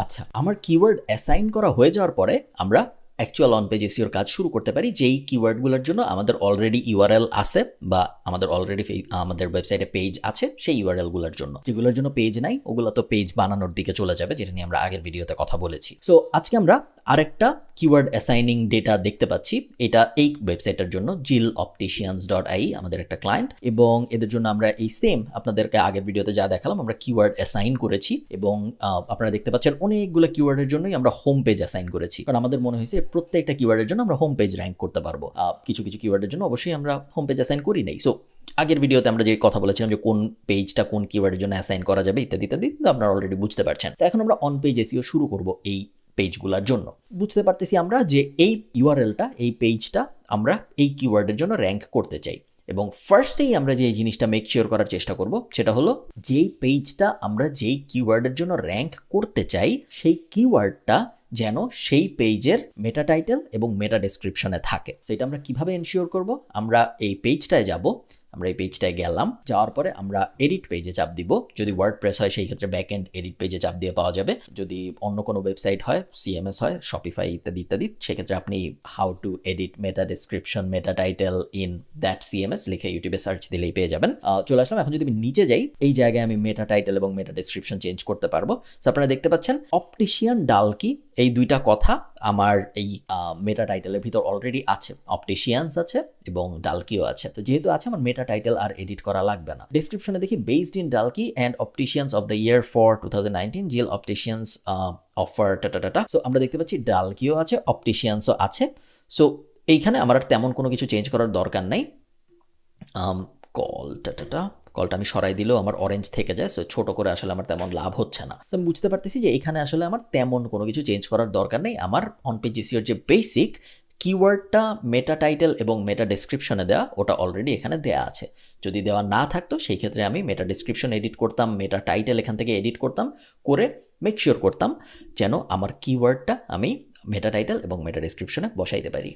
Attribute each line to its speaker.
Speaker 1: আচ্ছা, আমার keyword assign করা হয়ে যাওয়ার পরে আমরা অ্যাকচুয়াল অন পেজ এসইওর কাজ শুরু করতে পারি, যেই কিওয়ার্ডগুলোর জন্য আমাদের অলরেডি ইউআরএল আছে বা আমাদের অলরেডি আমাদের ওয়েবসাইটে পেজ আছে সেই ইউআরএলগুলোর জন্য। যেগুলোর জন্য পেজ নাই ওগুলো তো পেজ বানানোর দিকে চলে যাবে, যেটা নিয়ে আমরা আগের ভিডিওতে কথা বলেছি। সো আজকে আমরা আরেকটা কিওয়ার্ড অ্যাসাইনিং ডেটা দেখতে পাচ্ছি। এটা এই ওয়েবসাইটের জন্য jillopticians.ai আমাদের একটা ক্লায়েন্ট, এবং এদের জন্য আমরা এই সেম আপনাদেরকে আগের ভিডিওতে যা দেখালাম আমরা কিওয়ার্ড অ্যাসাইন করেছি, এবং আপনারা দেখতে পাচ্ছেন অনেকগুলো কিওয়ার্ডের জন্যই আমরা হোম পেজ অ্যাসাইন করেছি, কারণ আমাদের মনে হয়েছে প্রত্যেকটা কিওয়ার্ডের জন্য আমরা হোম পেজ র্যাঙ্ক করতে পারবো। কিছু কিছু কিওয়ার্ডের জন্য অবশ্যই আমরা হোম পেজ অ্যাসাইন করি নাই। সো আগের ভিডিওতে আমরা যে কথা বলেছিলাম যে কোন পেজটা কোন কিওয়ার্ডের জন্য অ্যাসাইন করা যাবে ইত্যাদি ইত্যাদি, আপনারা অলরেডি বুঝতে পারছেন। তো এখন আমরা অন পেজ এসইও শুরু করব এই পেজগুলোর জন্য। বুঝতে পারতেছি আমরা যে এই ইউআরএলটা, এই পেজটা আমরা এই কিওয়ার্ডের জন্য র্যাঙ্ক করতে চাই, এবং ফার্স্টেই আমরা যে জিনিসটা মেক শিওর করার চেষ্টা করব সেটা হলো যেই পেজটা আমরা যেই কিওয়ার্ডের জন্য র্যাঙ্ক করতে চাই সেই কিওয়ার্ডটা যেন সেই পেজের মেটা টাইটেল এবং মেটা ডেসক্রিপশনে থাকে। সেটা আমরা কিভাবে এনশিওর করব? আমরা এই পেজটায় যাব, আমরা এই পেজটায় গেলাম, যাওয়ার পরে আমরা এডিট পেজে চাপ দিব। যদি ওয়ার্ডপ্রেস হয় সেই ক্ষেত্রে ব্যাক এন্ড এডিট পেজে চাপ দিয়ে পাওয়া যাবে। যদি অন্য কোনো ওয়েবসাইট হয়, সিএমএস হয়, শপিফাই ইত্যাদি ইত্যাদি, সেক্ষেত্রে আপনি how to edit meta description meta title in that CMS লিখে ইউটিউবে সার্চ দিলেই পেয়ে যাবেন। চলে আসলাম। এখন যদি আমি নিচে যাই, এই জায়গায় আমি মেটা টাইটেল এবং মেটা ডেসক্রিপশন চেঞ্জ করতে পারবো। তো আপনারা দেখতে পাচ্ছেন অপটিশিয়ান ডালকি, এই দুইটা কথা আমার এই মেটা টাইটেলের ভিতর অলরেডি আছে। অপটিশিয়ানস আছে এবং ডালকিও আছে। তো যেহেতু আছে, আমার মেটা টাইটেল আর এডিট করা লাগবে না। ডেসক্রিপশনে দেখি based in Dalkey and opticians of the year for 2019 Zeal opticians offer টাটা। সো আমরা দেখতে পাচ্ছি ডালকিও আছে, অপটিশিয়ানসও আছে। সো এইখানে আমার আর তেমন কোনো কিছু চেঞ্জ করার দরকার নাই। কলটা আমি সরাই দিলেও আমার অরেঞ্জ থেকে যায়, সো ছোট করে আসলে আমার তেমন লাভ হচ্ছে না। তো আমি বুঝতে পারতেছি যে এখানে আসলে আমার তেমন কোনো কিছু চেঞ্জ করার দরকার নেই। আমার অন পেজ এসইওর যে বেসিক কিওয়ার্ডটা মেটা টাইটেল এবং মেটা ডেসক্রিপশনে দেওয়া, ওটা অলরেডি এখানে দেওয়া আছে। যদি দেওয়া না থাকতো সেই ক্ষেত্রে আমি মেটা ডেসক্রিপশন এডিট করতাম, মেটা টাইটেল এখান থেকে এডিট করতাম, করে মেক শিওর করতাম যেন আমার কিওয়ার্ডটা আমি মেটা টাইটেল এবং মেটা ডেসক্রিপশনে বসাইতে পারি।